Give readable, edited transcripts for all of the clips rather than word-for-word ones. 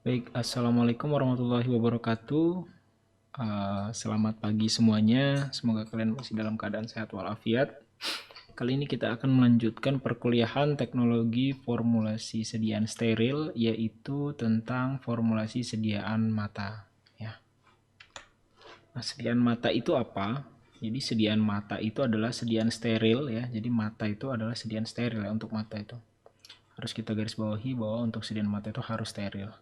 Baik, Assalamualaikum warahmatullahi wabarakatuh. Selamat pagi semuanya. Semoga kalian masih dalam keadaan sehat walafiat. Kali ini kita akan melanjutkan perkuliahan teknologi formulasi sediaan steril, yaitu tentang formulasi sediaan mata. Ya. Nah, sediaan mata itu apa? Jadi sediaan mata itu adalah sediaan steril ya. Jadi mata itu adalah sediaan steril ya untuk mata itu. Harus kita garis bawahi bahwa untuk sediaan mata itu harus steril.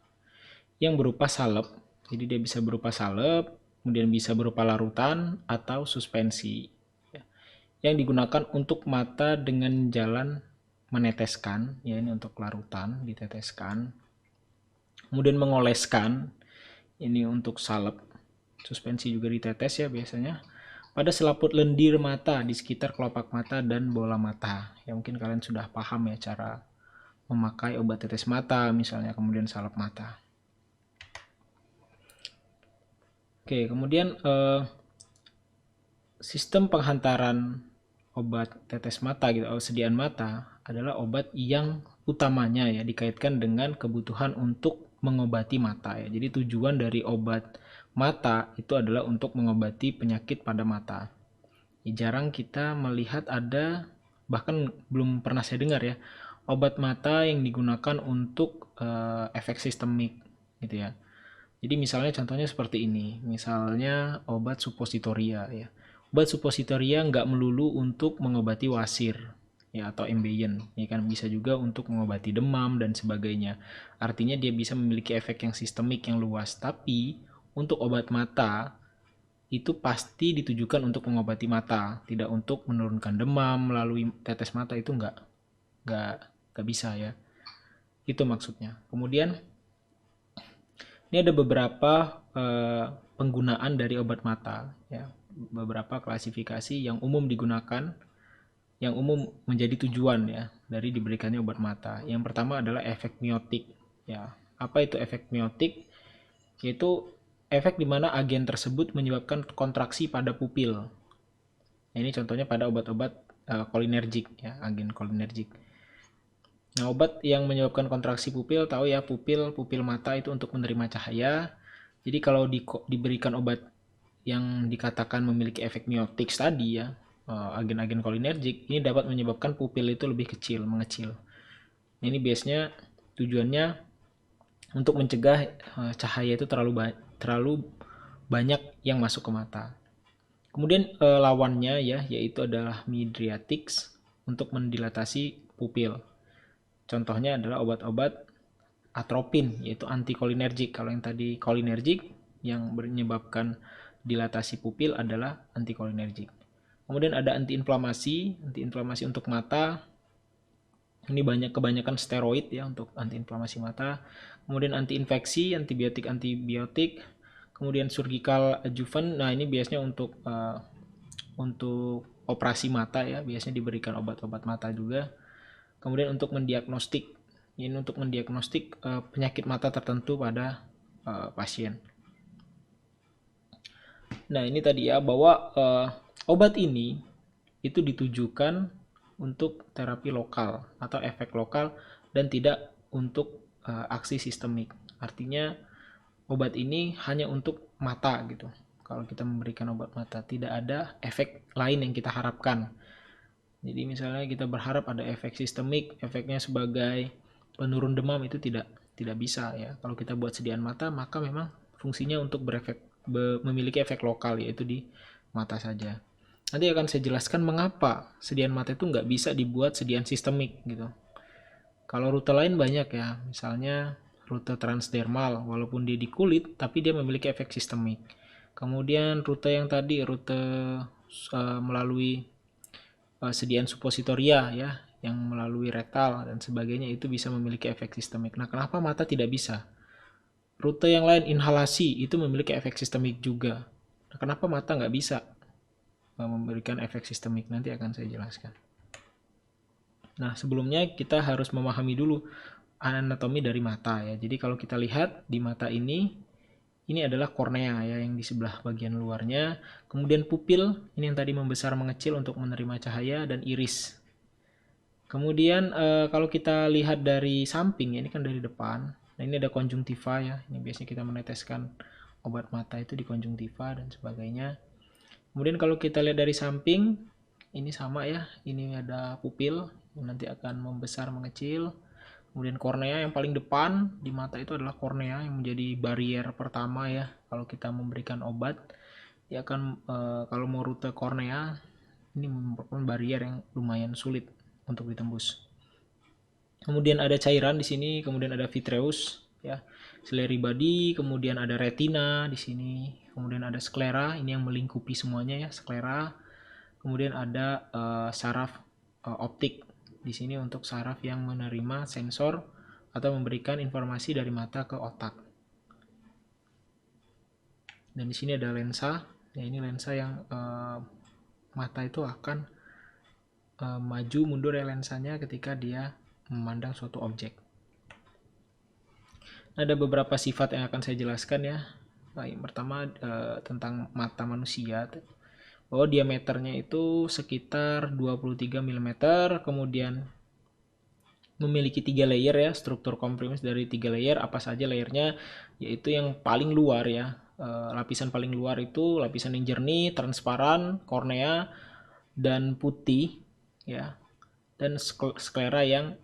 Yang berupa salep. Jadi dia bisa berupa salep, kemudian bisa berupa larutan atau suspensi. Yang digunakan untuk mata dengan jalan meneteskan, ya ini untuk larutan diteteskan. Kemudian mengoleskan, ini untuk salep. Suspensi juga ditetes ya biasanya. Pada selaput lendir mata di sekitar kelopak mata dan bola mata. Ya mungkin kalian sudah paham ya cara memakai obat tetes mata misalnya, kemudian salep mata. Oke, kemudian sistem penghantaran obat tetes mata gitu, atau sediaan mata adalah obat yang utamanya ya dikaitkan dengan kebutuhan untuk mengobati mata ya. Jadi tujuan dari obat mata itu adalah untuk mengobati penyakit pada mata. Ya, jarang kita melihat ada, bahkan belum pernah saya dengar ya, obat mata yang digunakan untuk efek sistemik gitu ya. Jadi misalnya contohnya seperti ini, misalnya obat suppositoria ya. Obat suppositoria nggak melulu untuk mengobati wasir ya atau ambeien, ya kan bisa juga untuk mengobati demam dan sebagainya. Artinya dia bisa memiliki efek yang sistemik yang luas, tapi untuk obat mata itu pasti ditujukan untuk mengobati mata, tidak untuk menurunkan demam melalui tetes mata, itu nggak nggak bisa ya. Itu maksudnya. Kemudian ini ada beberapa penggunaan dari obat mata, ya. Beberapa klasifikasi yang umum digunakan, yang umum menjadi tujuan ya dari diberikannya obat mata. Yang pertama adalah efek miotik. Ya, apa itu efek miotik? Yaitu efek di mana agen tersebut menyebabkan kontraksi pada pupil. Nah, ini contohnya pada obat-obat kolinergik ya, agen kolinergik. Nah, obat yang menyebabkan kontraksi pupil, tahu ya, pupil mata itu untuk menerima cahaya. Jadi kalau diberikan obat yang dikatakan memiliki efek miotik tadi ya, agen-agen kolinergik, ini dapat menyebabkan pupil itu lebih kecil, mengecil. Ini biasanya tujuannya untuk mencegah cahaya itu terlalu banyak yang masuk ke mata. Kemudian lawannya ya, yaitu adalah mydriatics untuk mendilatasi pupil. Contohnya adalah obat-obat atropin, yaitu antikolinergik. Kalau yang tadi kolinergik, yang menyebabkan dilatasi pupil adalah antikolinergik. Kemudian ada antiinflamasi, antiinflamasi untuk mata. Ini kebanyakan steroid ya untuk antiinflamasi mata. Kemudian antiinfeksi, antibiotik. Kemudian surgical adjuvant. Nah, ini biasanya untuk operasi mata ya, biasanya diberikan obat-obat mata juga. Kemudian untuk mendiagnostik, ini untuk mendiagnostik penyakit mata tertentu pada pasien. Nah, ini tadi ya bahwa obat ini itu ditujukan untuk terapi lokal atau efek lokal dan tidak untuk aksi sistemik. Artinya obat ini hanya untuk mata gitu. Kalau kita memberikan obat mata, tidak ada efek lain yang kita harapkan. Jadi misalnya kita berharap ada efek sistemik, efeknya sebagai penurun demam, itu tidak bisa ya. Kalau kita buat sediaan mata, maka memang fungsinya untuk memiliki efek lokal, yaitu di mata saja. Nanti akan saya jelaskan mengapa sediaan mata itu nggak bisa dibuat sediaan sistemik gitu. Kalau rute lain banyak ya, misalnya rute transdermal, walaupun dia di kulit, tapi dia memiliki efek sistemik. Kemudian rute yang tadi, rute melalui sediaan suppositoria ya, yang melalui rektal dan sebagainya, itu bisa memiliki efek sistemik. Nah, kenapa mata tidak bisa? Rute yang lain, inhalasi, itu memiliki efek sistemik juga. Nah, kenapa mata nggak bisa memberikan efek sistemik? Nanti akan saya jelaskan. Nah, sebelumnya kita harus memahami dulu anatomi dari mata ya. Jadi kalau kita lihat di mata ini adalah kornea ya, yang di sebelah bagian luarnya. Kemudian pupil, ini yang tadi membesar mengecil untuk menerima cahaya, dan iris. Kemudian kalau kita lihat dari samping, ya, ini kan dari depan. Nah, ini ada konjungtiva ya. Ini biasanya kita meneteskan obat mata itu di konjungtiva dan sebagainya. Kemudian kalau kita lihat dari samping, ini sama ya. Ini ada pupil yang nanti akan membesar mengecil. Kemudian kornea yang paling depan di mata itu adalah kornea yang menjadi barrier pertama ya. Kalau kita memberikan obat, dia akan kalau mau rute kornea ini merupakan barrier yang lumayan sulit untuk ditembus. Kemudian ada cairan di sini, kemudian ada vitreous ya, ciliary body, kemudian ada retina di sini, kemudian ada sklera, ini yang melingkupi semuanya ya, sklera. Kemudian ada saraf optik di sini untuk saraf yang menerima sensor atau memberikan informasi dari mata ke otak. Dan di sini ada lensa, ya ini lensa yang mata itu akan maju mundur ya lensanya ketika dia memandang suatu objek. Ada beberapa sifat yang akan saya jelaskan ya. Nah, yang pertama tentang mata manusia, bahwa diameternya itu sekitar 23 mm, kemudian memiliki 3 layer ya, struktur komprimis dari 3 layer. Apa saja layernya? Yaitu yang paling luar ya, lapisan paling luar itu lapisan yang jernih, transparan, kornea, dan putih ya, dan sklera yang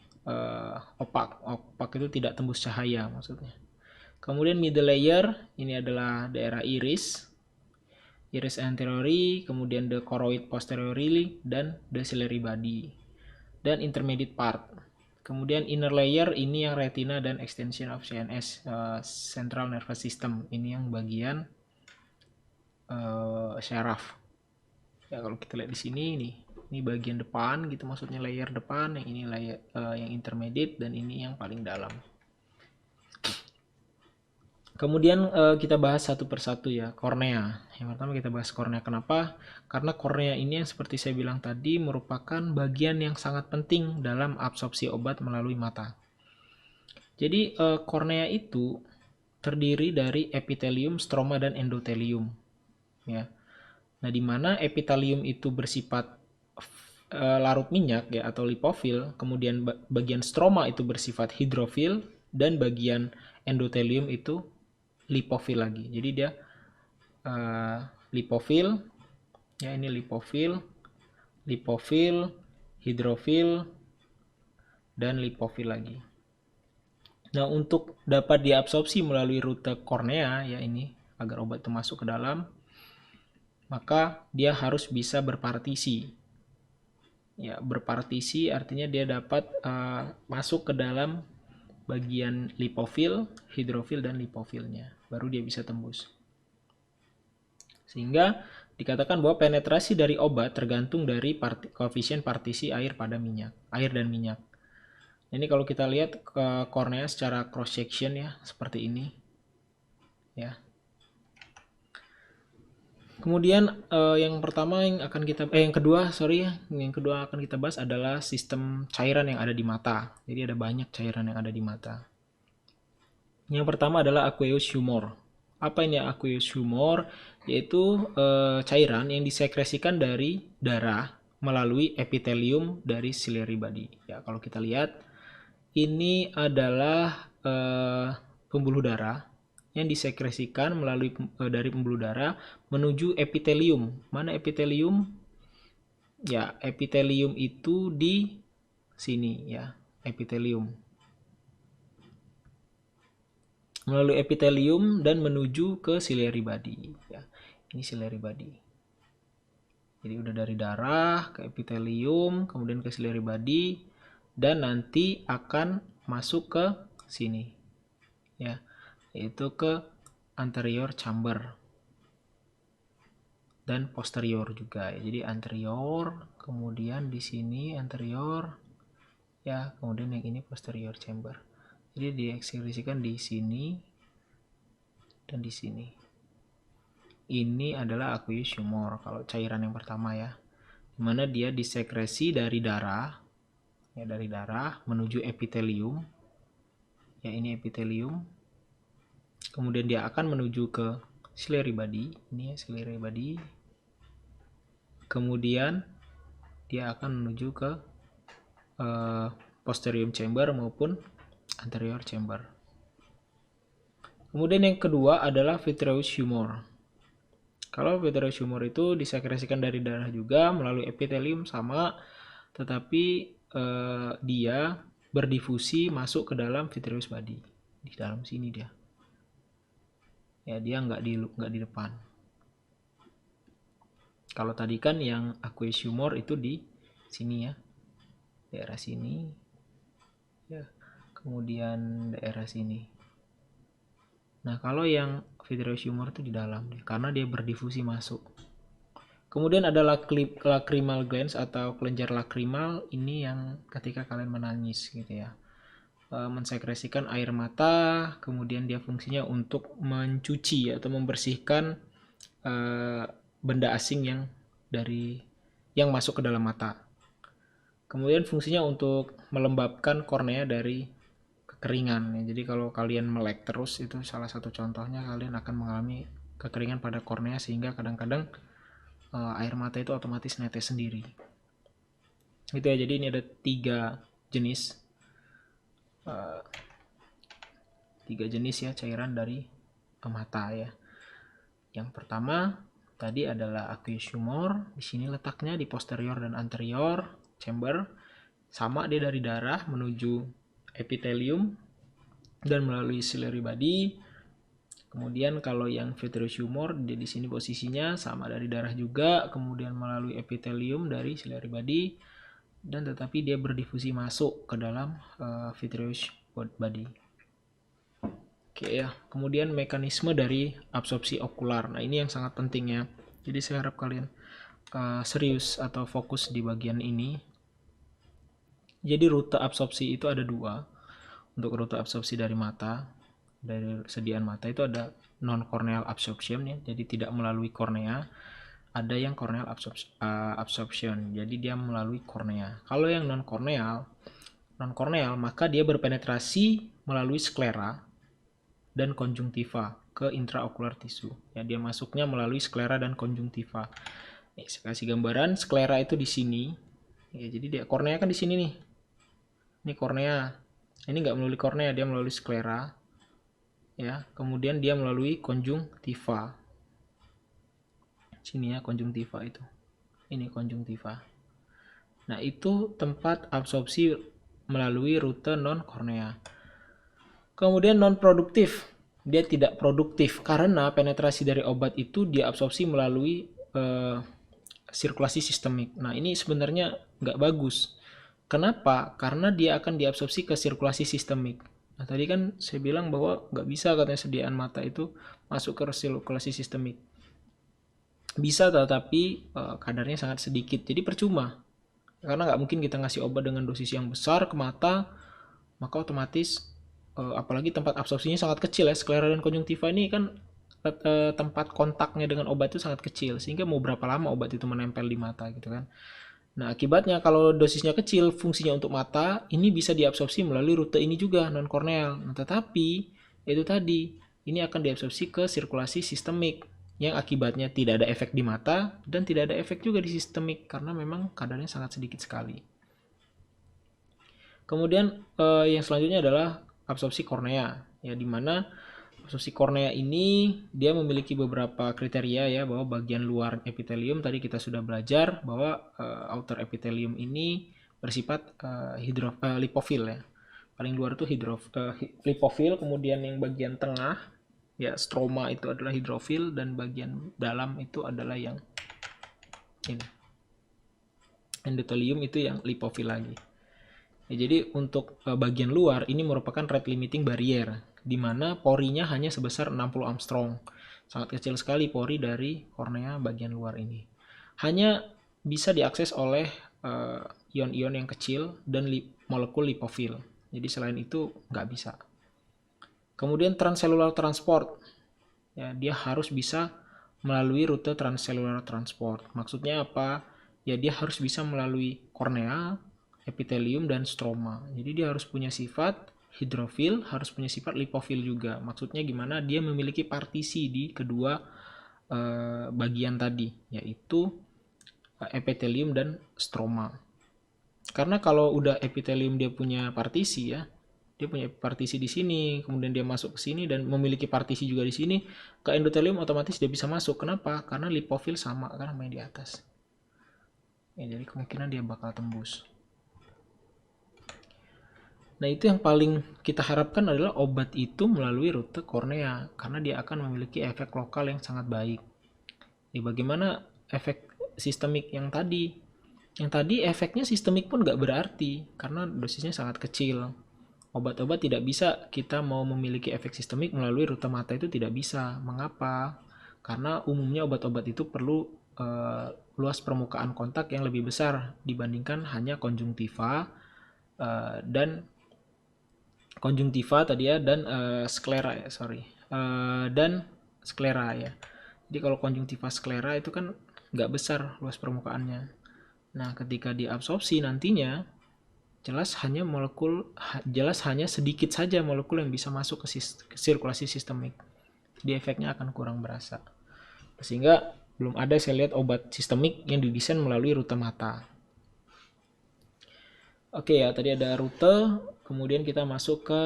opak. Opak itu tidak tembus cahaya maksudnya. Kemudian middle layer ini adalah daerah iris anteriori, kemudian the choroid posteriorly, dan the ciliary body. Dan intermediate part. Kemudian inner layer ini yang retina dan extension of CNS, central nervous system. Ini yang bagian syaraf. Ya kalau kita lihat di sini nih, ini bagian depan gitu, maksudnya layer depan, yang ini layer yang intermediate, dan ini yang paling dalam. Kemudian kita bahas satu persatu ya, kornea. Yang pertama kita bahas kornea. Kenapa? Karena kornea ini yang seperti saya bilang tadi merupakan bagian yang sangat penting dalam absorpsi obat melalui mata. Jadi kornea itu terdiri dari epitelium, stroma, dan endotelium. Ya. Nah, di mana epitelium itu bersifat larut minyak ya atau lipofil, kemudian bagian stroma itu bersifat hidrofil, dan bagian endotelium itu lipofil lagi. Jadi dia lipofil ya, ini lipofil, hidrofil, dan lipofil lagi. Nah, untuk dapat diabsorpsi melalui rute kornea ya, ini agar obat itu masuk ke dalam, maka dia harus bisa berpartisi. Ya, berpartisi artinya dia dapat masuk ke dalam bagian lipofil, hidrofil, dan lipofilnya. Baru dia bisa tembus. Sehingga dikatakan bahwa penetrasi dari obat tergantung dari koefisien partisi air pada minyak, air dan minyak. Ini kalau kita lihat ke kornea secara cross section ya, seperti ini. Ya. Kemudian yang kedua akan kita bahas adalah sistem cairan yang ada di mata. Jadi ada banyak cairan yang ada di mata. Yang pertama adalah aqueous humor. Apa ini aqueous humor? Yaitu cairan yang disekresikan dari darah melalui epitelium dari ciliary body. Ya, kalau kita lihat ini adalah pembuluh darah yang disekresikan melalui dari pembuluh darah menuju epitelium. Mana epitelium? Ya, epitelium itu di sini ya, epitelium. Melalui epitelium dan menuju ke ciliary body ya. Ini ciliary body. Jadi udah dari darah ke epitelium, kemudian ke ciliary body, dan nanti akan masuk ke sini ya, yaitu ke anterior chamber dan posterior juga ya. Jadi anterior, kemudian di sini anterior ya, kemudian yang ini posterior chamber. Jadi diekskresikan di sini dan di sini. Ini adalah aqueous humor kalau cairan yang pertama ya, dimana dia disekresi dari darah ya, dari darah menuju epitelium ya, ini epitelium. Kemudian dia akan menuju ke ciliary body, ini ya ciliary body. Kemudian dia akan menuju ke posterior chamber maupun anterior chamber. Kemudian yang kedua adalah vitreous humor. Kalau vitreous humor itu disekresikan dari darah juga melalui epitelium sama, tetapi dia berdifusi masuk ke dalam vitreous body. Di dalam sini dia. Ya, dia nggak di depan. Kalau tadi kan yang aqueous humor itu di sini ya, daerah sini, ya, kemudian daerah sini. Nah, kalau yang vitreous humor itu di dalam, karena dia berdifusi masuk. Kemudian ada lacrimal glands atau kelenjar lakrimal, ini yang ketika kalian menangis gitu ya, mensekresikan air mata, kemudian dia fungsinya untuk mencuci atau membersihkan benda asing yang masuk ke dalam mata. Kemudian fungsinya untuk melembabkan kornea dari kekeringan. Jadi kalau kalian melek terus, itu salah satu contohnya kalian akan mengalami kekeringan pada kornea sehingga kadang-kadang air mata itu otomatis netes sendiri. Itu ya. Jadi ini ada 3 jenis ya cairan dari mata ya. Yang pertama tadi adalah aqueous humor. Di sini letaknya di posterior dan anterior chamber. Sama, dia dari darah menuju epitelium dan melalui ciliary body. Kemudian kalau yang vitreous humor, dia di sini posisinya sama, dari darah juga, kemudian melalui epitelium dari ciliary body, dan tetapi dia berdifusi masuk ke dalam vitreous body. Oke ya. Kemudian mekanisme dari absorpsi okular. Nah, ini yang sangat penting ya. Jadi saya harap kalian serius atau fokus di bagian ini. Jadi rute absorpsi itu ada 2. Untuk rute absorpsi dari mata, dari sediaan mata itu ada non-corneal absorption ya, jadi tidak melalui kornea. Ada yang corneal absorption, jadi dia melalui kornea. Kalau yang non-corneal maka dia berpenetrasi melalui sklera dan konjungtiva ke intraocular tissue. Ya, dia masuknya melalui sklera dan konjungtiva. Nih, saya kasih gambaran, sklera itu di sini. Ya, jadi dia kornea kan di sini nih. Ini kornea. Ini nggak melalui kornea, dia melalui sklera. Ya, kemudian dia melalui konjungtiva. Sini ya konjungtiva itu. Ini konjungtiva. Nah, itu tempat absorpsi melalui rute non-kornea. Kemudian non-produktif. Dia tidak produktif karena penetrasi dari obat itu dia absorpsi melalui sirkulasi sistemik. Nah, ini sebenarnya nggak bagus. Kenapa? Karena dia akan diabsorpsi ke sirkulasi sistemik. Nah, tadi kan saya bilang bahwa nggak bisa katanya sediaan mata itu masuk ke sirkulasi sistemik. Bisa, tetapi kadarnya sangat sedikit. Jadi percuma. Karena nggak mungkin kita ngasih obat dengan dosis yang besar ke mata, maka otomatis apalagi tempat absorpsinya sangat kecil ya. Sklera dan konjungtiva ini kan tempat kontaknya dengan obat itu sangat kecil, sehingga mau berapa lama obat itu menempel di mata gitu kan. Nah, akibatnya kalau dosisnya kecil, fungsinya untuk mata, ini bisa diabsorpsi melalui rute ini juga, non-korneal. Nah, tetapi itu tadi, ini akan diabsorpsi ke sirkulasi sistemik, yang akibatnya tidak ada efek di mata, dan tidak ada efek juga di sistemik, karena memang kadarnya sangat sedikit sekali. Kemudian yang selanjutnya adalah absorpsi kornea, ya, di mana absorpsi kornea ini dia memiliki beberapa kriteria ya, bahwa bagian luar epitelium tadi kita sudah belajar bahwa outer epitelium ini bersifat lipofil ya. Paling luar itu lipofil, kemudian yang bagian tengah ya stroma itu adalah hidrofil, dan bagian dalam itu adalah yang ini. Endotelium itu yang lipofil lagi. Ya, jadi untuk bagian luar ini merupakan rate limiting barrier, di mana porinya hanya sebesar 60 Armstrong. Sangat kecil sekali pori dari kornea bagian luar ini. Hanya bisa diakses oleh ion-ion yang kecil dan molekul lipofil. Jadi selain itu nggak bisa. Kemudian transcellular transport. Ya, dia harus bisa melalui rute transcellular transport. Maksudnya apa? Ya, dia harus bisa melalui kornea, epitelium, dan stroma. Jadi dia harus punya sifat hidrofil, harus punya sifat lipofil juga. Maksudnya gimana? Dia memiliki partisi di kedua bagian tadi, yaitu epitelium dan stroma. Karena kalau udah epitelium dia punya partisi ya, dia punya partisi di sini, kemudian dia masuk ke sini dan memiliki partisi juga di sini, ke endotelium otomatis dia bisa masuk. Kenapa? Karena lipofil sama kan main di atas. Ya, jadi kemungkinan dia bakal tembus. Nah, itu yang paling kita harapkan adalah obat itu melalui rute kornea, karena dia akan memiliki efek lokal yang sangat baik. Ya, bagaimana efek sistemik yang tadi? Yang tadi efeknya sistemik pun nggak berarti, karena dosisnya sangat kecil. Obat-obat tidak bisa kita mau memiliki efek sistemik melalui rute mata itu tidak bisa. Mengapa? Karena umumnya obat-obat itu perlu luas permukaan kontak yang lebih besar dibandingkan hanya konjungtiva dan konjungtiva tadi ya, dan sklera ya, dan sklera ya. Jadi kalau konjungtiva sklera itu kan nggak besar luas permukaannya. Nah, ketika diabsorpsi nantinya jelas hanya sedikit saja molekul yang bisa masuk ke sirkulasi sistemik. Jadi efeknya akan kurang berasa. Sehingga belum ada saya lihat obat sistemik yang didesain melalui rute mata. Oke ya, tadi ada rute, kemudian kita masuk ke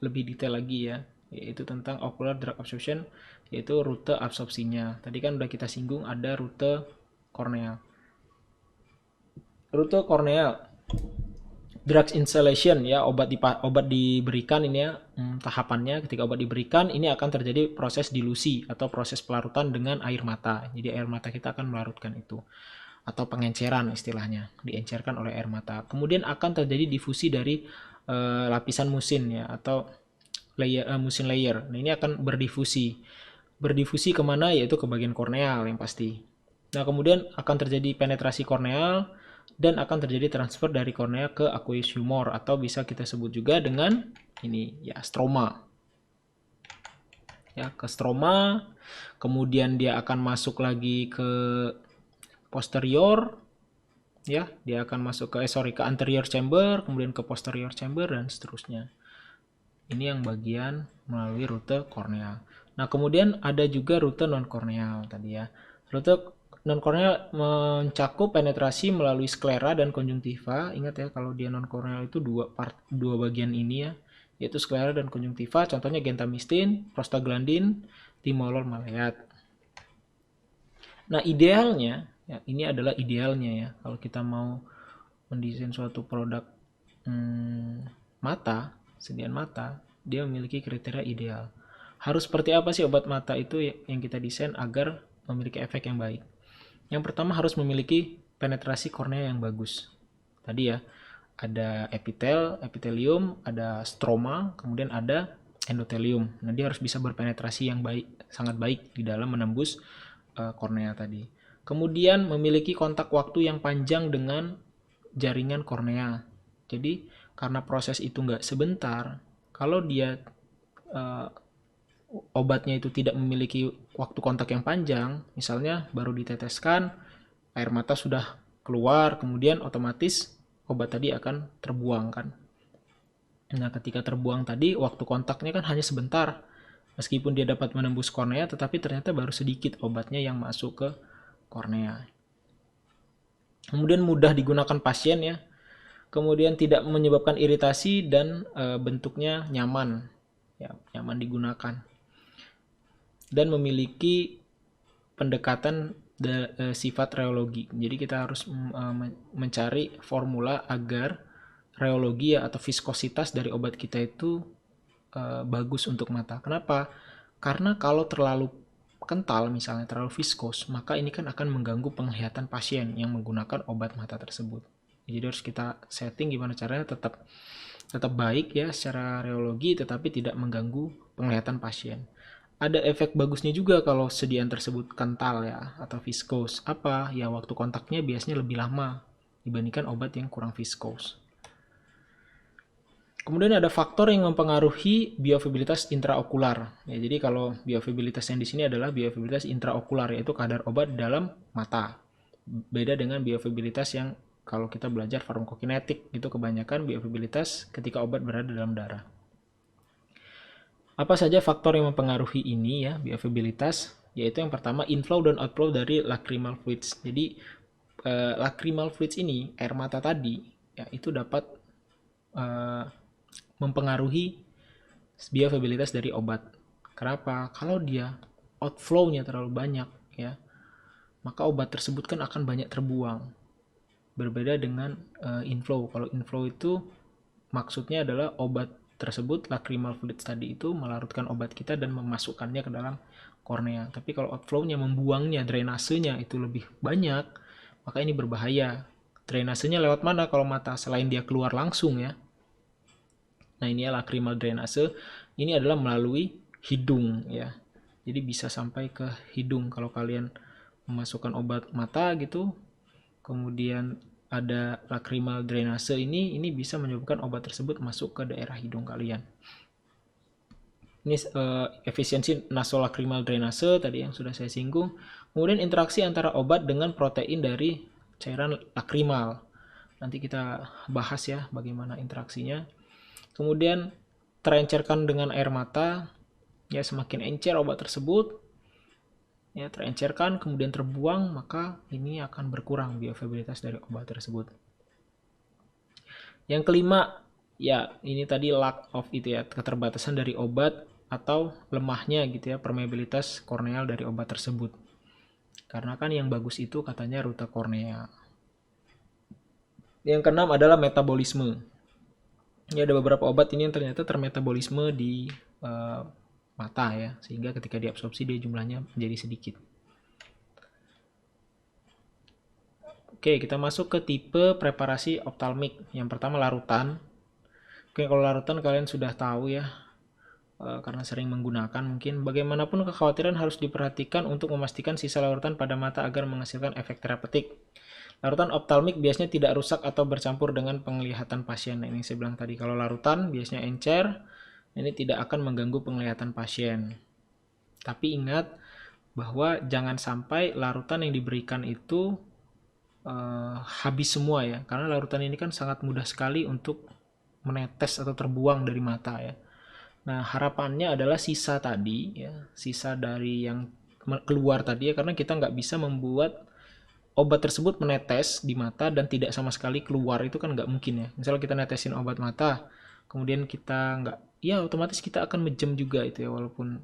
lebih detail lagi ya, yaitu tentang ocular drug absorption, yaitu rute absorpsinya. Tadi kan udah kita singgung ada rute korneal. Rute korneal, drugs inhalation ya, obat diberikan ini ya, tahapannya ketika obat diberikan ini akan terjadi proses dilusi atau proses pelarutan dengan air mata. Jadi air mata kita akan melarutkan itu, atau pengenceran istilahnya, diencerkan oleh air mata. Kemudian akan terjadi difusi dari lapisan musin ya, atau musin layer. Nah, ini akan berdifusi kemana, yaitu ke bagian korneal yang pasti. Nah, kemudian akan terjadi penetrasi korneal dan akan terjadi transfer dari kornea ke aqueous humor, atau bisa kita sebut juga dengan ini ya, stroma. Ya, ke stroma, kemudian dia akan masuk lagi ke posterior ya, dia akan masuk ke ke anterior chamber, kemudian ke posterior chamber dan seterusnya. Ini yang bagian melalui rute korneal. Nah, kemudian ada juga rute non korneal tadi ya. Rute non korneal mencakup penetrasi melalui sklera dan konjungtiva. Ingat ya, kalau dia non korneal itu dua bagian ini ya, yaitu sklera dan konjungtiva. Contohnya gentamistin, prostaglandin, timolol maleat. Nah, idealnya ya, ini adalah idealnya ya, kalau kita mau mendesain suatu produk mata, sediaan mata, dia memiliki kriteria ideal. Harus seperti apa sih obat mata itu yang kita desain agar memiliki efek yang baik? Yang pertama harus memiliki penetrasi kornea yang bagus. Tadi ya, ada epitelium, ada stroma, kemudian ada endotelium. Nah, dia harus bisa berpenetrasi yang baik, sangat baik di dalam menembus kornea tadi. Kemudian memiliki kontak waktu yang panjang dengan jaringan kornea. Jadi karena proses itu nggak sebentar, kalau dia obatnya itu tidak memiliki waktu kontak yang panjang, misalnya baru diteteskan, air mata sudah keluar, kemudian otomatis obat tadi akan terbuang kan. Nah, ketika terbuang tadi, waktu kontaknya kan hanya sebentar. Meskipun dia dapat menembus kornea, tetapi ternyata baru sedikit obatnya yang masuk ke kornea. Kemudian mudah digunakan pasien ya. Kemudian tidak menyebabkan iritasi dan bentuknya nyaman. Ya, nyaman digunakan. Dan memiliki pendekatan sifat reologi. Jadi kita harus mencari formula agar reologi ya, atau viskositas dari obat kita itu bagus untuk mata. Kenapa? Karena kalau terlalu kental, misalnya terlalu viskos, maka ini kan akan mengganggu penglihatan pasien yang menggunakan obat mata tersebut. Jadi harus kita setting gimana caranya tetap baik ya secara reologi, tetapi tidak mengganggu penglihatan pasien. Ada efek bagusnya juga kalau sediaan tersebut kental ya, atau viskos. Apa? Ya waktu kontaknya biasanya lebih lama dibandingkan obat yang kurang viskos. Kemudian ada faktor yang mempengaruhi bioavailabilitas intraokular. Ya, jadi kalau bioavailabilitas yang di sini adalah bioavailabilitas intraokular, yaitu kadar obat dalam mata. Beda dengan bioavailabilitas yang kalau kita belajar farmakokinetik, itu kebanyakan bioavailabilitas ketika obat berada dalam darah. Apa saja faktor yang mempengaruhi ini ya, bioavailabilitas? Yaitu yang pertama inflow dan outflow dari lacrimal fluids. Jadi lacrimal fluids ini, air mata tadi, ya itu dapat mempengaruhi bioavailabilitas dari obat. Kenapa? Kalau dia outflow-nya terlalu banyak, ya, maka obat tersebut kan akan banyak terbuang. Berbeda dengan inflow. Kalau inflow itu maksudnya adalah obat tersebut, lacrimal fluids tadi itu melarutkan obat kita dan memasukkannya ke dalam kornea. Tapi kalau outflow-nya, membuangnya, drainasenya itu lebih banyak, maka ini berbahaya. Drainasenya lewat mana kalau mata? Selain dia keluar langsung, ya. Nah, ini ya lacrimal drainase. Ini adalah melalui hidung, ya. Jadi bisa sampai ke hidung kalau kalian memasukkan obat mata gitu. Kemudian ada lacrimal drainase ini bisa menyebabkan obat tersebut masuk ke daerah hidung kalian. Ini efisiensi nasolacrimal drainase tadi yang sudah saya singgung. Kemudian interaksi antara obat dengan protein dari cairan lacrimal. Nanti kita bahas ya bagaimana interaksinya. Kemudian terencerkan dengan air mata. Ya, semakin encer obat tersebut, ya terencerkan kemudian terbuang, maka ini akan berkurang bioavailabilitas dari obat tersebut. Yang kelima, ya ini tadi lack of itu ya, keterbatasan dari obat atau lemahnya gitu ya permeabilitas korneal dari obat tersebut. Karena kan yang bagus itu katanya rute kornea. Yang keenam adalah metabolisme. Ya, ada beberapa obat ini yang ternyata termetabolisme di mata ya, sehingga ketika diabsorpsi dia jumlahnya menjadi sedikit. Oke, kita masuk ke tipe preparasi optalmik. Yang pertama larutan. Oke, kalau larutan kalian sudah tahu ya, karena sering menggunakan mungkin. Bagaimanapun kekhawatiran harus diperhatikan untuk memastikan sisa larutan pada mata agar menghasilkan efek terapeutik. Larutan optalmik biasanya tidak rusak atau bercampur dengan penglihatan pasien. Nah, ini saya bilang tadi, kalau larutan biasanya encer, ini tidak akan mengganggu penglihatan pasien. Tapi ingat bahwa jangan sampai larutan yang diberikan itu habis semua ya, karena larutan ini kan sangat mudah sekali untuk menetes atau terbuang dari mata ya. Nah, harapannya adalah sisa tadi ya, sisa dari yang keluar tadi ya, karena kita nggak bisa membuat obat tersebut menetes di mata dan tidak sama sekali keluar, itu kan nggak mungkin ya. Misalnya kita netesin obat mata, kemudian kita nggak, ya otomatis kita akan mejam juga itu ya, walaupun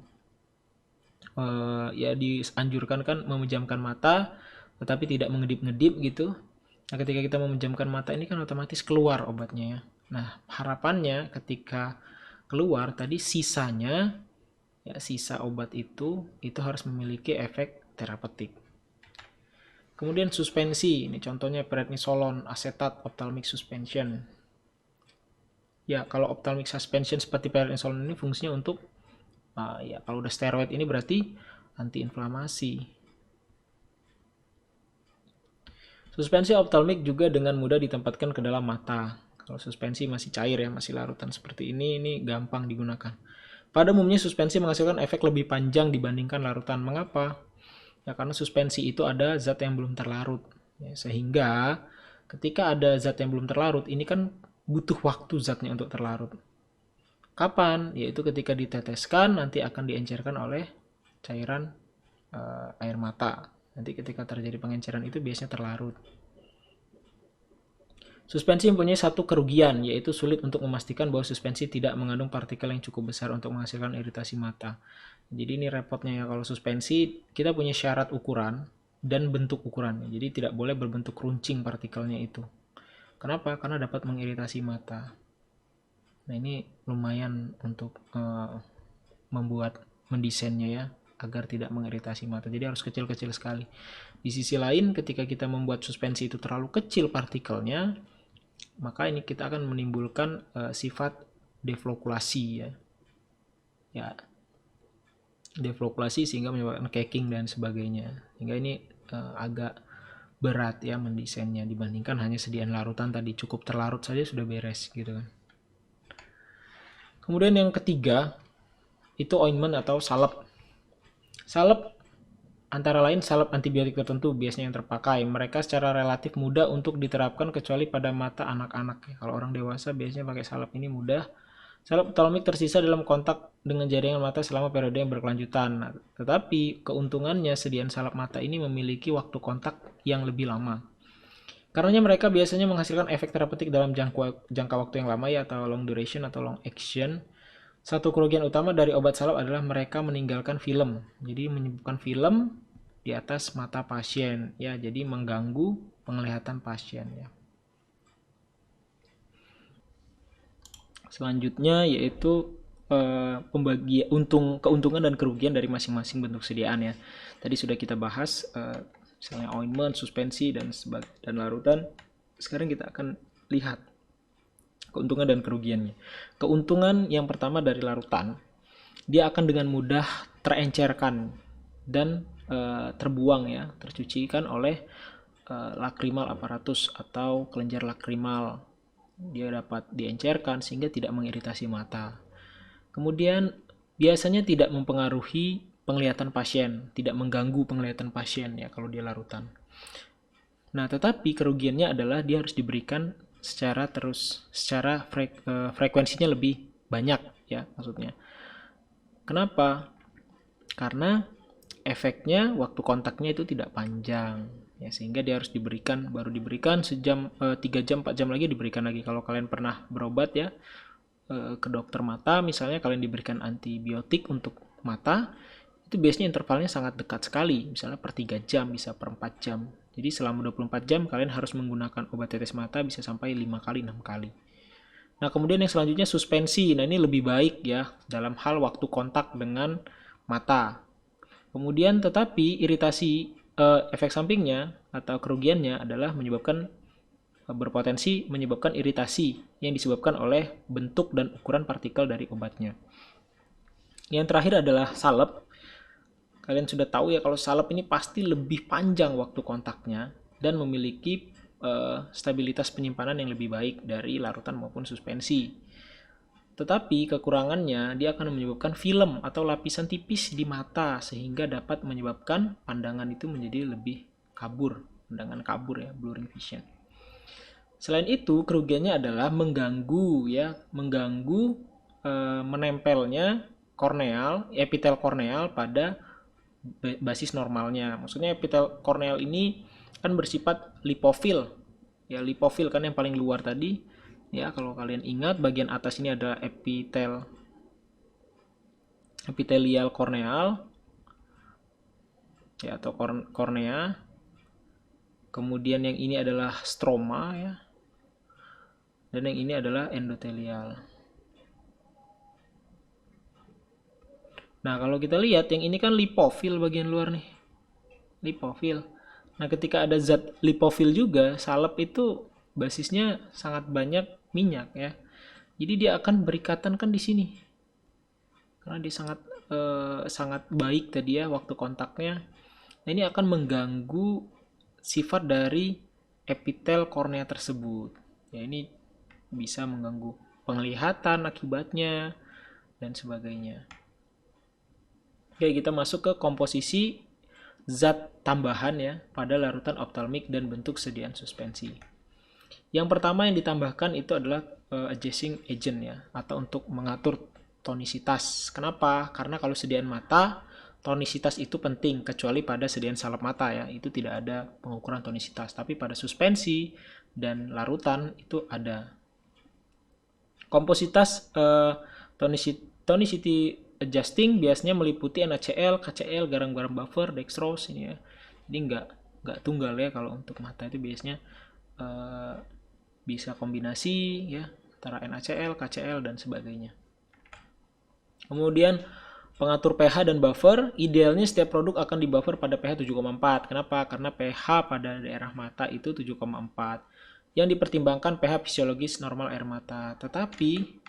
ya dianjurkan kan memejamkan mata, tetapi tidak mengedip-ngedip gitu. Nah, ketika kita memejamkan mata ini kan otomatis keluar obatnya ya. Nah, harapannya ketika keluar tadi sisanya, ya sisa obat itu harus memiliki efek terapeutik. Kemudian suspensi, ini contohnya prednisolon, asetat, ophthalmic suspension. Ya, kalau ophthalmic suspension seperti prednisolon ini fungsinya untuk ya kalau udah steroid ini berarti antiinflamasi. Suspensi ophthalmic juga dengan mudah ditempatkan ke dalam mata. Kalau suspensi masih cair ya, masih larutan seperti ini gampang digunakan. Pada umumnya suspensi menghasilkan efek lebih panjang dibandingkan larutan. Mengapa? Ya karena suspensi itu ada zat yang belum terlarut. Ya, sehingga ketika ada zat yang belum terlarut, ini kan butuh waktu zatnya untuk terlarut. Kapan? Yaitu ketika diteteskan nanti akan diencerkan oleh cairan air mata. Nanti ketika terjadi pengenceran itu biasanya terlarut. Suspensi mempunyai satu kerugian, yaitu sulit untuk memastikan bahwa suspensi tidak mengandung partikel yang cukup besar untuk menghasilkan iritasi mata. Jadi ini repotnya ya, kalau suspensi kita punya syarat ukuran dan bentuk ukurannya. Jadi tidak boleh berbentuk runcing partikelnya itu. Kenapa? Karena dapat mengiritasi mata. Nah, ini lumayan untuk mendesainnya ya, agar tidak mengiritasi mata. Jadi harus kecil-kecil sekali. Di sisi lain, ketika kita membuat suspensi itu terlalu kecil partikelnya, maka ini kita akan menimbulkan sifat deflokulasi ya. Ya, deflokulasi sehingga menyebabkan caking dan sebagainya. Sehingga ini agak berat ya mendesainnya dibandingkan hanya sediaan larutan tadi, cukup terlarut saja sudah beres gitu kan. Kemudian yang ketiga itu ointment atau salep. Salep antara lain salep antibiotik tertentu biasanya yang terpakai. Mereka secara relatif mudah untuk diterapkan kecuali pada mata anak-anak. Kalau orang dewasa biasanya pakai salep ini mudah. Salep ophthalmik tersisa dalam kontak dengan jaringan mata selama periode yang berkelanjutan. Nah, tetapi keuntungannya sediaan salep mata ini memiliki waktu kontak yang lebih lama. Karenanya mereka biasanya menghasilkan efek terapeutik dalam jangka waktu yang lama ya, atau long duration atau long action. Satu kerugian utama dari obat salep adalah mereka meninggalkan film. Jadi menyebabkan film di atas mata pasien ya, jadi mengganggu penglihatan pasien ya. Selanjutnya yaitu pembagian keuntungan dan kerugian dari masing-masing bentuk sediaan ya. Tadi sudah kita bahas misalnya ointment, suspensi dan larutan. Sekarang kita akan lihat keuntungan dan kerugiannya. Keuntungan yang pertama dari larutan, dia akan dengan mudah terencerkan dan terbuang ya, tercucikan oleh lakrimal apparatus atau kelenjar lakrimal. Dia dapat diencerkan sehingga tidak mengiritasi mata. Kemudian biasanya tidak mempengaruhi penglihatan pasien, tidak mengganggu penglihatan pasien ya kalau dia larutan. Nah, tetapi kerugiannya adalah dia harus diberikan secara frekuensinya lebih banyak ya maksudnya. Kenapa? Karena efeknya waktu kontaknya itu tidak panjang ya, sehingga dia harus baru diberikan sejam, 3 jam 4 jam lagi diberikan lagi. Kalau kalian pernah berobat ya ke dokter mata, misalnya kalian diberikan antibiotik untuk mata, itu biasanya intervalnya sangat dekat sekali, misalnya per 3 jam, bisa per 4 jam. Jadi selama 24 jam kalian harus menggunakan obat tetes mata bisa sampai 5 kali, 6 kali. Nah, kemudian yang selanjutnya suspensi. Nah, ini lebih baik ya dalam hal waktu kontak dengan mata. Kemudian tetapi iritasi, efek sampingnya atau kerugiannya adalah berpotensi menyebabkan iritasi yang disebabkan oleh bentuk dan ukuran partikel dari obatnya. Yang terakhir adalah salep. Kalian sudah tahu ya kalau salep ini pasti lebih panjang waktu kontaknya dan memiliki stabilitas penyimpanan yang lebih baik dari larutan maupun suspensi. Tetapi kekurangannya dia akan menyebabkan film atau lapisan tipis di mata sehingga dapat menyebabkan pandangan itu menjadi lebih kabur, pandangan kabur ya, blurring vision. Selain itu, kerugiannya adalah mengganggu menempelnya epitel korneal pada basis normalnya. Maksudnya epitel korneal ini kan bersifat lipofil. Ya, lipofil kan yang paling luar tadi. Ya, kalau kalian ingat bagian atas ini ada epitelial korneal ya, atau kornea. Kemudian yang ini adalah stroma ya. Dan yang ini adalah endotelial. Nah, kalau kita lihat yang ini kan lipofil bagian luar nih. Lipofil. Nah, ketika ada zat lipofil juga, salep itu basisnya sangat banyak minyak ya. Jadi dia akan berikatan kan di sini. Karena dia sangat baik tadi ya waktu kontaknya. Nah, ini akan mengganggu sifat dari epitel kornea tersebut. Ya, ini bisa mengganggu penglihatan akibatnya dan sebagainya. Oke, kita masuk ke komposisi zat tambahan ya pada larutan optalmik dan bentuk sediaan suspensi. Yang pertama yang ditambahkan itu adalah adjusting agent ya, atau untuk mengatur tonisitas. Kenapa? Karena kalau sediaan mata, tonisitas itu penting, kecuali pada sediaan salep mata ya, itu tidak ada pengukuran tonisitas. Tapi pada suspensi dan larutan itu ada. Kompositas tonicity adjusting biasanya meliputi NaCl, KCl, garam-garam buffer, dextrose ini ya. Jadi nggak tunggal ya kalau untuk mata itu biasanya bisa kombinasi ya antara NaCl, KCl dan sebagainya. Kemudian pengatur pH dan buffer, idealnya setiap produk akan dibuffer pada pH 7,4. Kenapa? Karena pH pada daerah mata itu 7,4. Yang dipertimbangkan pH fisiologis normal air mata. Tetapi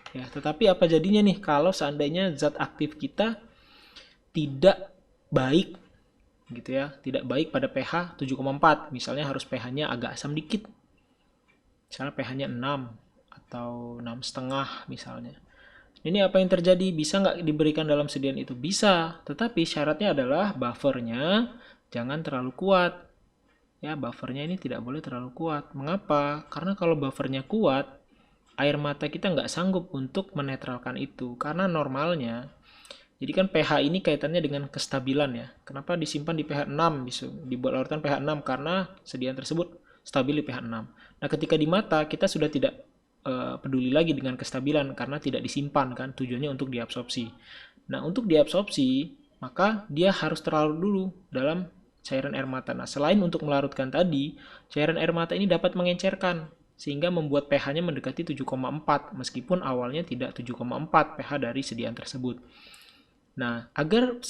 apa jadinya nih kalau seandainya zat aktif kita tidak baik gitu ya, tidak baik pada pH 7,4, misalnya harus pH-nya agak asam dikit. Misalnya pH-nya 6 atau 6,5 misalnya. Ini apa yang terjadi? Bisa nggak diberikan dalam sediaan itu? Bisa, tetapi syaratnya adalah buffernya jangan terlalu kuat. Ya, buffernya ini tidak boleh terlalu kuat. Mengapa? Karena kalau buffernya kuat, air mata kita nggak sanggup untuk menetralkan itu. Karena normalnya, jadi kan pH ini kaitannya dengan kestabilan ya. Kenapa disimpan di pH 6? Dibuat larutan pH 6 karena sediaan tersebut stabil di pH 6. Nah, ketika di mata kita sudah tidak peduli lagi dengan kestabilan karena tidak disimpan kan, tujuannya untuk diabsorpsi. Nah, untuk diabsorpsi maka dia harus terlarut dulu dalam cairan air mata. Nah, selain untuk melarutkan tadi, cairan air mata ini dapat mengencerkan sehingga membuat pH-nya mendekati 7,4 meskipun awalnya tidak 7,4 pH dari sediaan tersebut. Nah, agar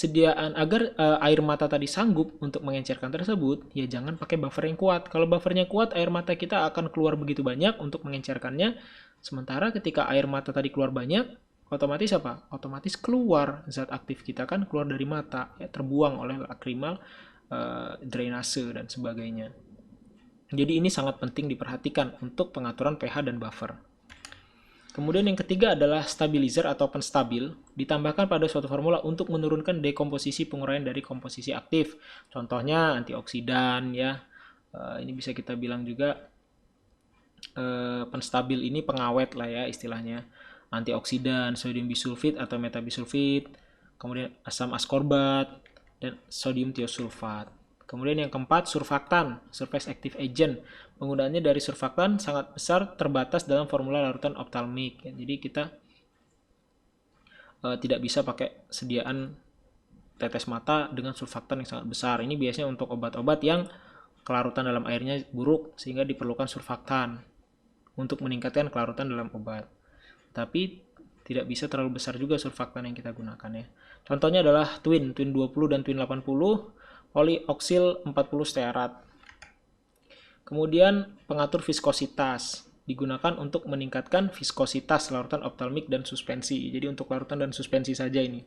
air mata tadi sanggup untuk mengencerkan tersebut, ya jangan pakai buffer yang kuat. Kalau buffernya kuat, air mata kita akan keluar begitu banyak untuk mengencerkannya. Sementara ketika air mata tadi keluar banyak, otomatis apa? Otomatis keluar zat aktif kita kan keluar dari mata, ya terbuang oleh lakrimal, drainase dan sebagainya. Jadi ini sangat penting diperhatikan untuk pengaturan pH dan buffer. Kemudian yang ketiga adalah stabilizer atau penstabil, ditambahkan pada suatu formula untuk menurunkan dekomposisi penguraian dari komposisi aktif. Contohnya antioksidan ya. Ini bisa kita bilang juga penstabil ini pengawet lah ya istilahnya. Antioksidan, sodium bisulfit atau metabisulfit, kemudian asam askorbat dan sodium tiosulfat. Kemudian yang keempat, surfaktan, surface active agent. Penggunaannya dari surfaktan sangat besar, terbatas dalam formula larutan optalmik. Jadi kita tidak bisa pakai sediaan tetes mata dengan surfaktan yang sangat besar. Ini biasanya untuk obat-obat yang kelarutan dalam airnya buruk, sehingga diperlukan surfaktan untuk meningkatkan kelarutan dalam obat. Tapi tidak bisa terlalu besar juga surfaktan yang kita gunakan ya. Contohnya adalah Twin 20 dan Twin 80, polioksil 40 stearat. Kemudian pengatur viskositas digunakan untuk meningkatkan viskositas larutan optalmik dan suspensi. Jadi untuk larutan dan suspensi saja ini.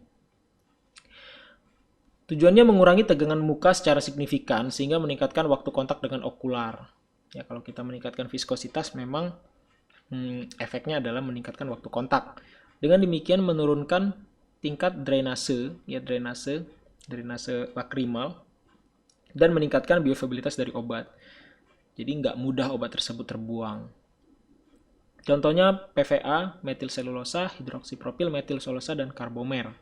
Tujuannya mengurangi tegangan muka secara signifikan sehingga meningkatkan waktu kontak dengan okular. Ya, kalau kita meningkatkan viskositas memang efeknya adalah meningkatkan waktu kontak. Dengan demikian menurunkan tingkat drainase, ya drainase lakrimal, dan meningkatkan bioavailabilitas dari obat. Jadi nggak mudah obat tersebut terbuang. Contohnya PVA, metilselulosa, hidroksipropil, metilselulosa, dan karbomer.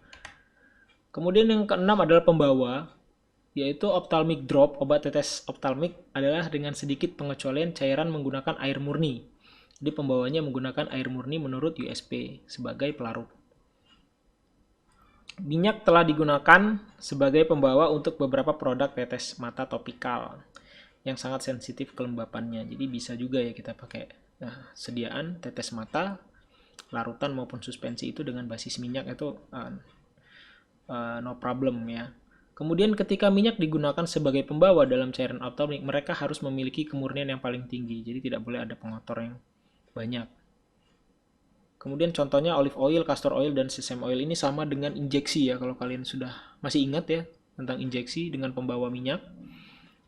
Kemudian yang keenam adalah pembawa, yaitu ophthalmic drop. Obat tetes ophthalmic adalah dengan sedikit pengecualian cairan menggunakan air murni. Jadi pembawanya menggunakan air murni menurut USP sebagai pelarut. Minyak telah digunakan sebagai pembawa untuk beberapa produk tetes mata topikal yang sangat sensitif kelembapannya. Jadi bisa juga ya kita pakai sediaan tetes mata, larutan maupun suspensi itu dengan basis minyak itu no problem ya. Kemudian ketika minyak digunakan sebagai pembawa dalam cairan ophthalmic, mereka harus memiliki kemurnian yang paling tinggi. Jadi tidak boleh ada pengotor yang banyak. Kemudian contohnya olive oil, castor oil, dan sesame oil ini sama dengan injeksi ya. Kalau kalian sudah masih ingat ya tentang injeksi dengan pembawa minyak,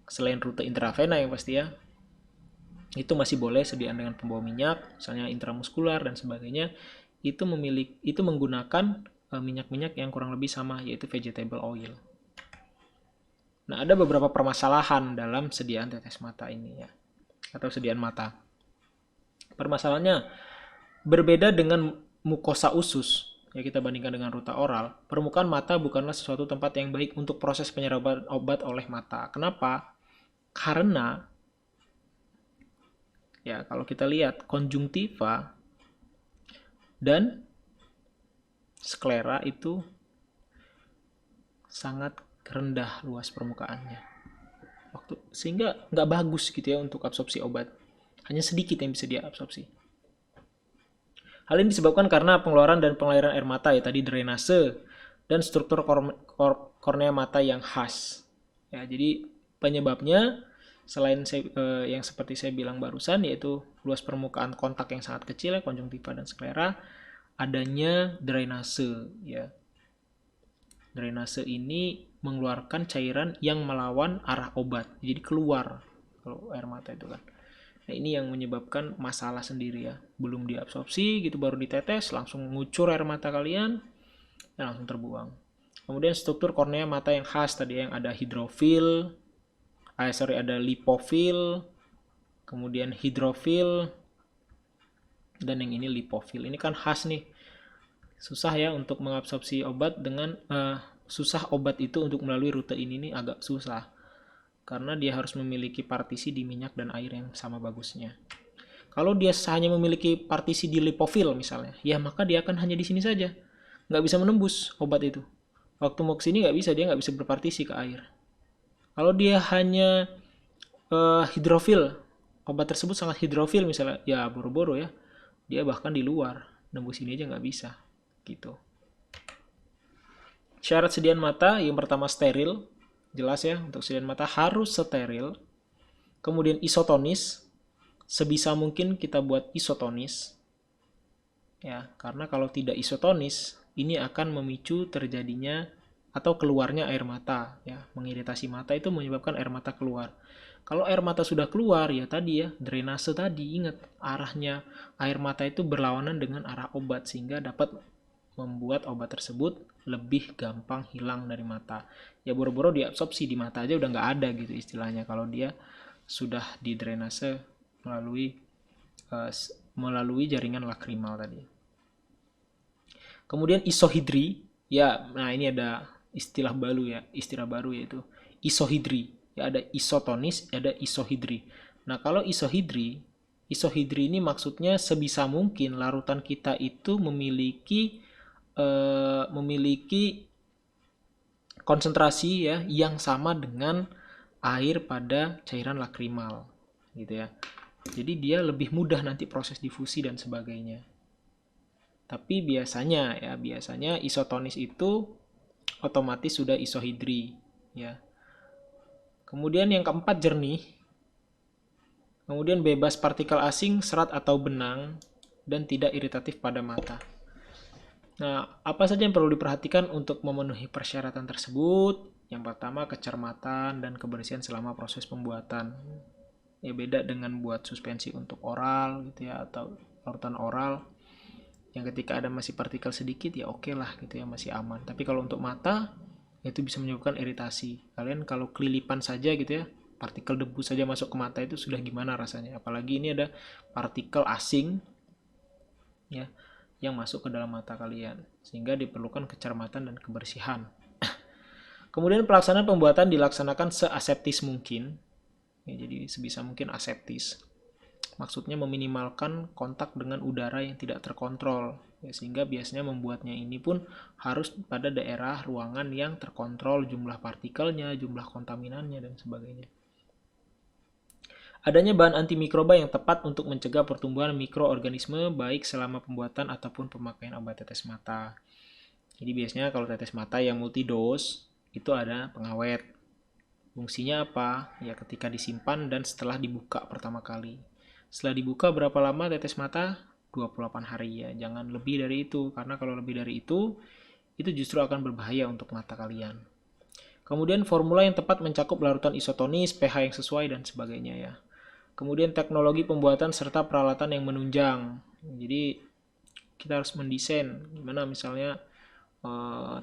selain rute intravena yang pasti ya, itu masih boleh sediaan dengan pembawa minyak, misalnya intramuskular dan sebagainya. Itu menggunakan minyak-minyak yang kurang lebih sama, yaitu vegetable oil. Nah, ada beberapa permasalahan dalam sediaan tetes mata ini ya, atau sediaan mata. Permasalahannya, berbeda dengan mukosa usus, ya kita bandingkan dengan ruta oral, permukaan mata bukanlah sesuatu tempat yang baik untuk proses penyerapan obat oleh mata. Kenapa? Karena, ya kalau kita lihat konjungtiva dan sklera itu sangat rendah luas permukaannya. Sehingga nggak bagus gitu ya untuk absorpsi obat. Hanya sedikit yang bisa diabsorpsi. Hal ini disebabkan karena pengeluaran dan pengaliran air mata ya tadi drainase dan struktur kornea mata yang khas. Ya, jadi penyebabnya selain yang seperti saya bilang barusan yaitu luas permukaan kontak yang sangat kecil ya konjungtiva dan sklera, adanya drainase ya. Drainase ini mengeluarkan cairan yang melawan arah obat. Jadi keluar kalau air mata itu kan. Nah, ini yang menyebabkan masalah sendiri ya. Belum diabsorpsi gitu baru ditetes, langsung ngucur air mata kalian dan langsung terbuang. Kemudian struktur kornea mata yang khas tadi yang ada hidrofil, ada lipofil, kemudian hidrofil, dan yang ini lipofil. Ini kan khas nih. Susah ya untuk mengabsorpsi obat dengan susah obat itu untuk melalui rute ini nih agak susah. karena dia harus memiliki partisi di minyak dan air yang sama bagusnya. Kalau dia hanya memiliki partisi di lipofil misalnya, ya maka dia akan hanya di sini saja, nggak bisa menembus obat itu. Waktu mau ke sini nggak bisa, dia nggak bisa berpartisi ke air. Kalau dia hanya hidrofil, obat tersebut sangat hidrofil misalnya, ya boro-boro ya, dia bahkan di luar, nembus ini aja nggak bisa, gitu. Syarat sediaan mata, yang pertama steril, jelas ya, untuk sediaan mata harus steril. Kemudian isotonis, sebisa mungkin kita buat isotonis, ya, karena kalau tidak isotonis, ini akan memicu terjadinya atau keluarnya air mata, ya, mengiritasi mata itu menyebabkan air mata keluar. Kalau air mata sudah keluar, ya tadi ya, drainase tadi, ingat arahnya air mata itu berlawanan dengan arah obat, sehingga dapat membuat obat tersebut lebih gampang hilang dari mata. Ya boro-boro diabsorpsi di mata aja udah nggak ada gitu istilahnya, kalau dia sudah di drainase melalui jaringan lakrimal tadi. Kemudian isohidri, ya, nah ini ada istilah baru yaitu isohidri. Ya, ada isotonis, ada isohidri. Nah, kalau isohidri ini maksudnya sebisa mungkin larutan kita itu memiliki konsentrasi ya yang sama dengan air pada cairan lakrimal, gitu ya. Jadi dia lebih mudah nanti proses difusi dan sebagainya. Tapi biasanya isotonis itu otomatis sudah isohidri, ya. Kemudian yang keempat jernih. Kemudian bebas partikel asing, serat atau benang, dan tidak iritatif pada mata. Nah, apa saja yang perlu diperhatikan untuk memenuhi persyaratan tersebut? Yang pertama, kecermatan dan kebersihan selama proses pembuatan. Ya beda dengan buat suspensi untuk oral gitu ya, atau larutan oral. Yang ketika ada masih partikel sedikit ya oke lah gitu ya, masih aman. Tapi kalau untuk mata, itu bisa menyebabkan iritasi. Kalian kalau kelilipan saja gitu ya, partikel debu saja masuk ke mata itu sudah gimana rasanya. Apalagi ini ada partikel asing ya yang masuk ke dalam mata kalian, sehingga diperlukan kecermatan dan kebersihan. Kemudian pelaksanaan pembuatan dilaksanakan seaseptis mungkin, ya, jadi sebisa mungkin aseptis. Maksudnya meminimalkan kontak dengan udara yang tidak terkontrol, ya, sehingga biasanya membuatnya ini pun harus pada daerah ruangan yang terkontrol jumlah partikelnya, jumlah kontaminannya, dan sebagainya. Adanya bahan antimikroba yang tepat untuk mencegah pertumbuhan mikroorganisme baik selama pembuatan ataupun pemakaian obat tetes mata. Jadi biasanya kalau tetes mata yang multidos itu ada pengawet. Fungsinya apa? Ya ketika disimpan dan setelah dibuka pertama kali. Setelah dibuka berapa lama tetes mata? 28 hari ya. Jangan lebih dari itu, karena kalau lebih dari itu justru akan berbahaya untuk mata kalian. Kemudian formula yang tepat mencakup larutan isotonis, pH yang sesuai, dan sebagainya ya. Kemudian teknologi pembuatan serta peralatan yang menunjang. Jadi kita harus mendesain gimana misalnya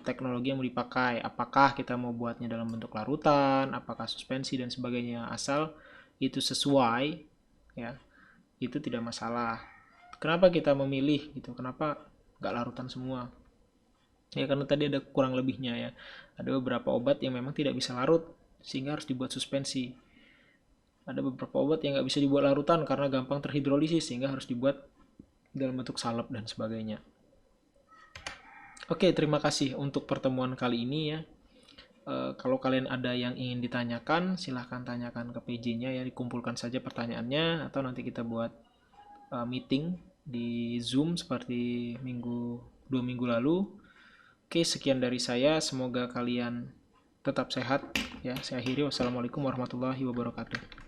teknologi yang mau dipakai. Apakah kita mau buatnya dalam bentuk larutan, apakah suspensi dan sebagainya. Asal itu sesuai ya, itu tidak masalah. Kenapa kita memilih gitu? Kenapa nggak larutan semua? Ya karena tadi ada kurang lebihnya ya. Ada beberapa obat yang memang tidak bisa larut sehingga harus dibuat suspensi. Ada beberapa obat yang nggak bisa dibuat larutan karena gampang terhidrolisis sehingga harus dibuat dalam bentuk salep dan sebagainya. Oke, terima kasih untuk pertemuan kali ini ya. Kalau kalian ada yang ingin ditanyakan, silahkan tanyakan ke PJ-nya ya, dikumpulkan saja pertanyaannya atau nanti kita buat meeting di Zoom seperti 2 minggu lalu. Oke, sekian dari saya. Semoga kalian tetap sehat ya. Saya akhiri. Wassalamualaikum warahmatullahi wabarakatuh.